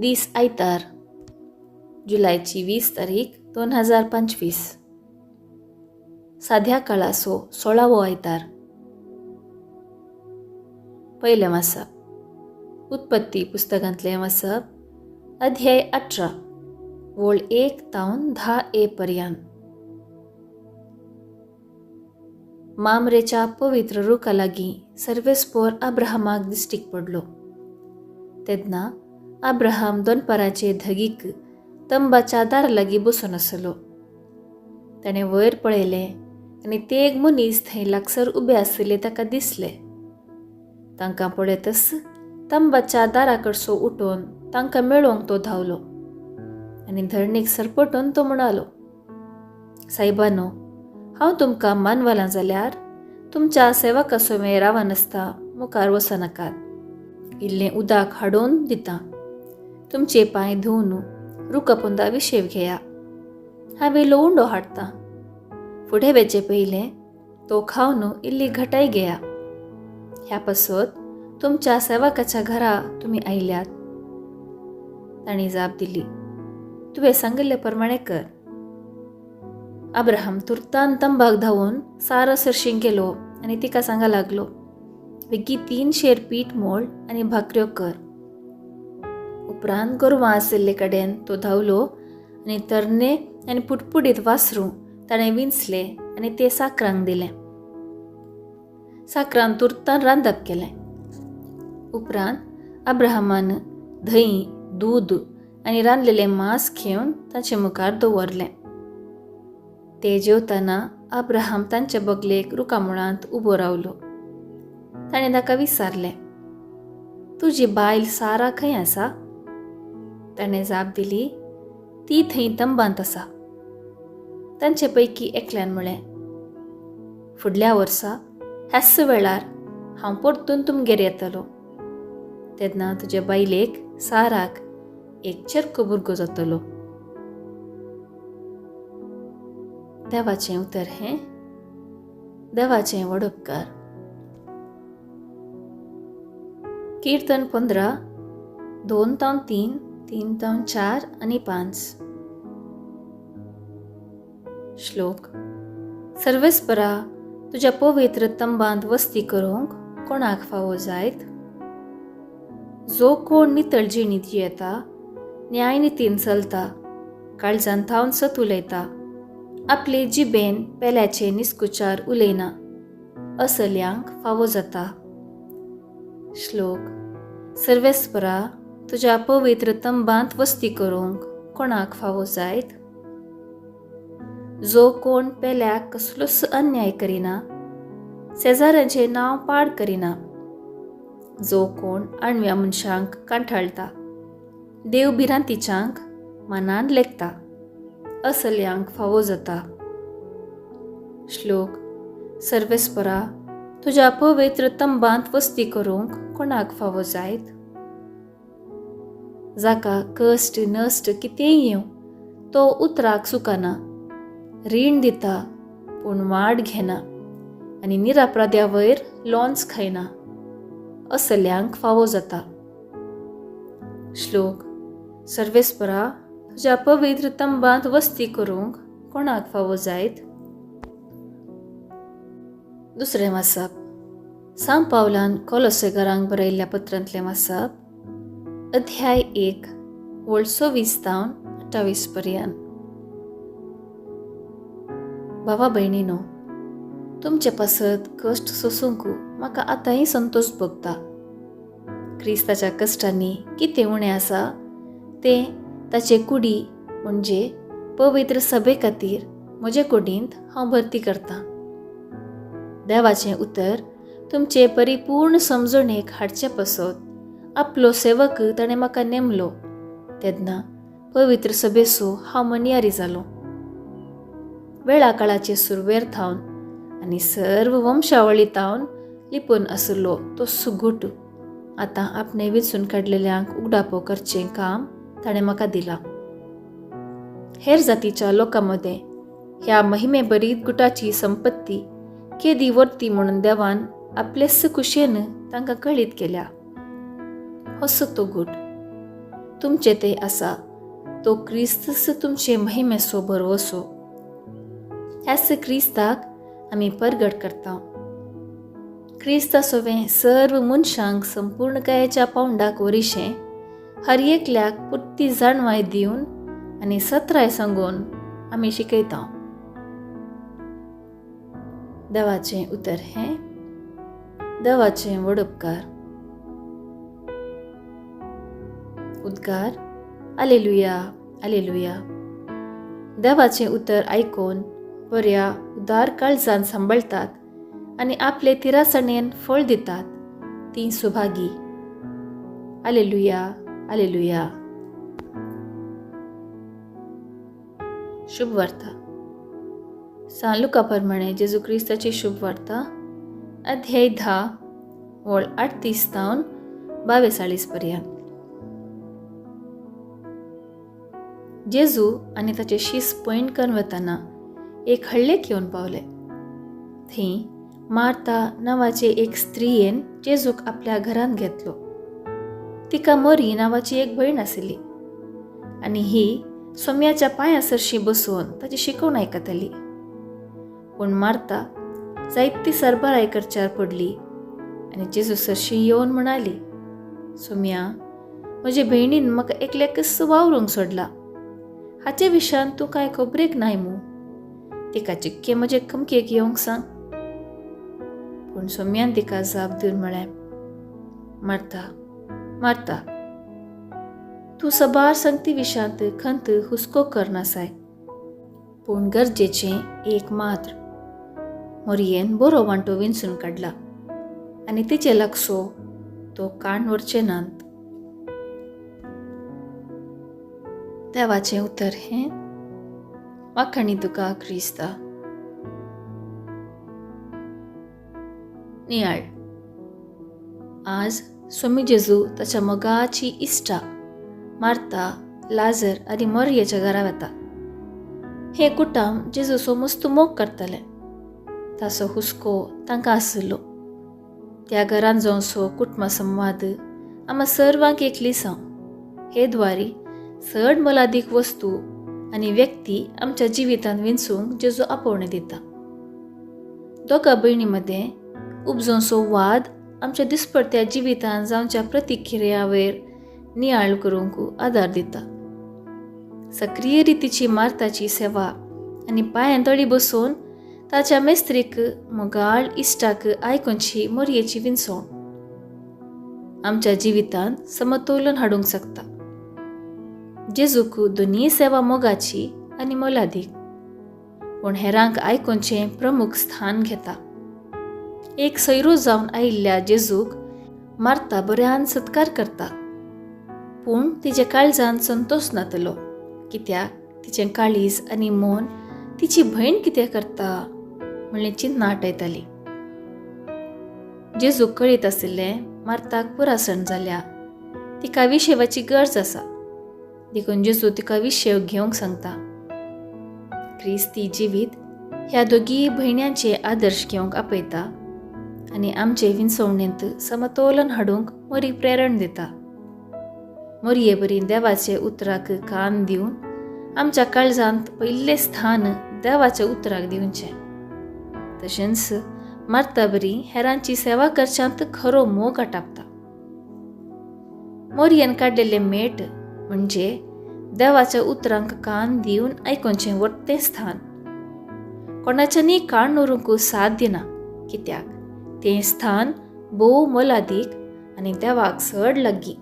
दीस आयतार, जुलायची 20 तारीख 2025. साध्या काळाचो 16वो आयतार. पयलें वाचप. उत्पत्ती पुस्तकांतलें वाचप. अध्याय 18 वोळ 1 तावन 10a पर्यंत. मामरेच्या पवित्र रुखा लागीं सर्वेस्पोर अब्राहमाक दिश्टीक पडलो. तेन्ना अब्राहम दोनपाराचे धगीक तंबाच्या दारा लागीं बसून आसलो. ताणें वयर पळयलें आनी ते एक मनीस थंय लागसार उबे आसले ताका दिसले. तांकां पळयतच तंबाच्या दारा कडसो उठोन तांकां मेळोवंक तो धांवलो आनी धरणीक सरपटून तो म्हणालो, सायबानो, हांव तुमकां मानवालां जाल्यार तुमच्या सेवकासो रावानासता मुखार वचनाकात. इल्लें उदक हाडून दिता. तुमचे पांय धुवन रुखपोंदा विशेव घेया. हांव इल्लो उंडो हाडटां. फुडें वेचे पयलें तो खावन इल्ली घटाय घेया. ह्या पासत तुमच्या सेवकाच्या घरा तुमी आयल्यात. तांणी जाप दिली, तुवें सांगिल्ले प्रमाणे कर. अब्राहम तुर्तान तंबाक धांवून सारा सरशीं गेलो आनी तिका सांगा लागलो, बेगी 3 शेर पीठ मोड आनी भाकऱ्यो कर. उपरांत गोरवां आशिल्ले कडेन तो धांवलो आनी तरणे आनी पुटपुडीत वासरूं ताणें विंचले आनी ते साकरांक दिलें. साकरान तुर्तान रांदप केलें. उपरांत अब्राहमान धंय, दूद आनी रांदलेलें मांस घेवन तांचे मुखार दवरलें. ते जेवतना अब्राहम तांचे बगलेक रुखामुळांत उबो रावलो. ताणें ताका विचारलें, तुजी बायल सारा खंय आसा? ताणें जाप दिली, ती थंय तंबांत आसा. तांचे पैकी एकल्यान म्हळें, फुडल्या वर्सा ह्याच वेळार हांव परतून तुमगेर येतलो. तेन्ना तुजे बायलेक साराक एक चेरको भुरगो जातलो. देवाचें उतर हें. देवाचें व्हड उपकार. कीर्तन 15 2-3, 3-4 आनी 5. श्लोक. सर्वेस्परा, तुज्या पवित्र तंबांत वस्ती करूंक कोणाक फावो जायत? जो कोण नितळ जिणी जियेता, न्याय नितीन चलता, काळजान थावन सत उलयता, आपले जिबेन पेल्याचे निस्कुचार उलयना, असल्यांक फावो जाता. श्लोक. सर्वेस्परा, तुज्या पवित्र तंबांत वस्ती करूंक कोणाक फावो जायत? जो कोण पेल्याक कसलोच अन्याय करिना, शेजाऱ्याचें नांव पाड करिना, जो कोण आणव्या मनशांक कांठाळटा, देवभिरांतीच्यांक मनान लेखता, असल्यांक फावो जाता. श्लोक. सर्वेस्परा, तुज्या पवित्र तंबांत वस्ती करूंक कोणाक फावो जायत? जाका कश्ट नश्ट कितेंय येवं तो उतराक सुकाना, रीण दिता पूण वाड घेना आनी निरापराध्या वयर लोंच खायना, असल्यांक फावो जाता. श्लोक. सर्वेस्परा, तुज्या पवित्र तंबांत वस्ती करूंक कोणाक फावो जायत? दुसरें वाचप. सांत पावलान कोलोसेकारांक बरयल्ल्या पत्रांतलें वाचप. अध्याय 1 वोळ 26-28 पर्यंत. भावा भयणीनो, तुमचे पासत कश्ट सोसूंक म्हाका आतांय संतोष भोगता. क्रिस्ताच्या कश्टांनी कितें उणें आसा तें ताचे कुडी म्हणजे पवित्र सभे खातीर म्हजे कुडींत हांव भरती करतां. देवाचें उतर तुमचे परिपूर्ण समजणेक हाडचे पासत आपलो सेवक ताणें म्हाका नेमलो. तेन्ना पवित्र सभेचो हांव मनियारी जालो. वेळा काळाचे सुरवेर थावन आनी सर्व वंशावळी तावन लिपून आसलो तो सुगूट आतां आपणे वेचून काडलेल्यांक उगडापो करचें काम ताणें म्हाका दिलां. हेर जातीच्या लोकां मदें ह्या महिमे बरीत गुटाची संपत्ती केदी वर्ती म्हणून देवान आपलेस कुशेन तांकां कळीत केल्या. असो तो गूट तुमचे ते आसा तो क्रिस्तस तुमचे महिमेसो बरवसो. ह्याच क्रिस्ताक आमी परगट करता. क्रिस्तासोवें सर्व मनशांक संपूर्णकायेच्या पावंडाक वरिशें हर एकल्याक पुर्ती जाणवाय दिवन आनी सत्राय सांगून आमी शिकयता. देवाचें उतर हें. देवाचें व्हड उपकार. उद्गार. आलेलुया, आलेलुया. देवाचें उतर आयकून बऱ्या उदार काळजान सांबाळतात आनी आपले तिरासणेन फळ दितात ती सुभागी. आलेलुया, आलेलुया. शुभ वार्ता. सान लुका प्रमाणे जेजू क्रिस्ताची शुभ वार्ता अध्याय 10 वळ 38 तावन 42 पर्यंत. जेजू आनी ताचे शीस पॉयंट करून वतना एक हळ्ळेक येवन पावले. थंय मार्ता नांवाचे एक स्त्रियेन जेजूक आपल्या घरांत घेतलो. तिका मरी नांवाची एक भयण आशिल्ली आनी ही सोम्याच्या पांयां सरशी बसून ताची शिकवण आयकताली. पूण मार्ता जायती सरबराय करच्यार पडली आनी जेजू सरशी येवन म्हणाली, सोम्या, म्हजे भयणीन म्हाका एकलेकच वावरूंक सोडला. हाचे विशयान तूं कांय खबरेक नाय मू. तिका चिक्के म्हजे कमकेक येवंक सांग. पूण सोम्यान तिका जाप दिवन म्हळें, मार्ता, मार्ता, तूं सबार संगती विशयांत खंत हुस्को करनासाय. पूण गरजेचें एक मात्र. मोरयेन बरो वांटो विंचून काडला आनी तिचे लागसो तो काण व्हरचे नांत. देवाचें उतर हें. वाखाणी तुका क्रिस्ता. नियाळ. आज स्वामी जेजू ताच्या मोगाची इश्टा मार्ता, लाजर आनी मोरयेच्या घरा वता. हे कुटुंब जेजूचो मस्त मोग करतले ताचो हुस्को तांकां आसलो. त्या घरांत जावचो कुटुंब संवाद आम्हा सर्वांक एक लिसांव. हे द्वारी चड मोलादीक वस्तू आनी व्यक्ती आमच्या जिवितांत विंचूंक जेजू आपोवणें दिता. दोगा भयणी मदें उपजोवचो वाद आमच्या दिसपट्ट्या जिवितांत जावच्या प्रतिक्रिया वयर नियाळ करूंक आदार दिता. सक्रीय रितीची मार्ताची सेवा आनी पांयां तळी बसून ताच्या मेस्त्रीक मोगाळ इश्टाक आयकूनची मोरयेची विंचवण आमच्या जिवितांत समतोलन हाडूंक शकता. जेजूक दोनी सेवा मोगाची आनी मोलादीक, पूण हेरांक आयकूनचें प्रमुख स्थान घेता. एक सैरो जावन आयिल्ल्या जेजूक मार्ता बऱ्यान सत्कार करता, पूण तिच्या काळजांत संतोष नातलो, कित्याक तिचें काळीज आनी मन तिची भयण कितें करता म्हणलें चिंतना आटयताली. जेजूक कळीत आशिल्लें मार्ताक पुरासण जाल्या, तिका विशेवाची गरज आसा. देखून जेजू तिका विशेव घेवंक सांगता. क्रिस्ती जिवीत ह्या दोगी भयण्यांचे आदर्श घेवंक आपयता आनी आमचे विंचवणेंत समतोलन हाडूंक मोरी प्रेरण दिता. मोरये बरी देवाचे उतराक कान दिवन आमच्या काळजांत पयिल्लें स्थान देवाच्या उतराक दिवचें. तशेंच मार्ता बरी हेरांची सेवा करच्यांत खरो मोग आटापता. मोरयेन काडलेलें मेट म्हणजे देवाच्या उतरांक कान दिवन आयकूनचें वट्टें स्थान. कोणाच्यानी कान उरूंक साथ दिना, कित्याक तें स्थान भोव मोलादीक आनी देवाक चड लागीं.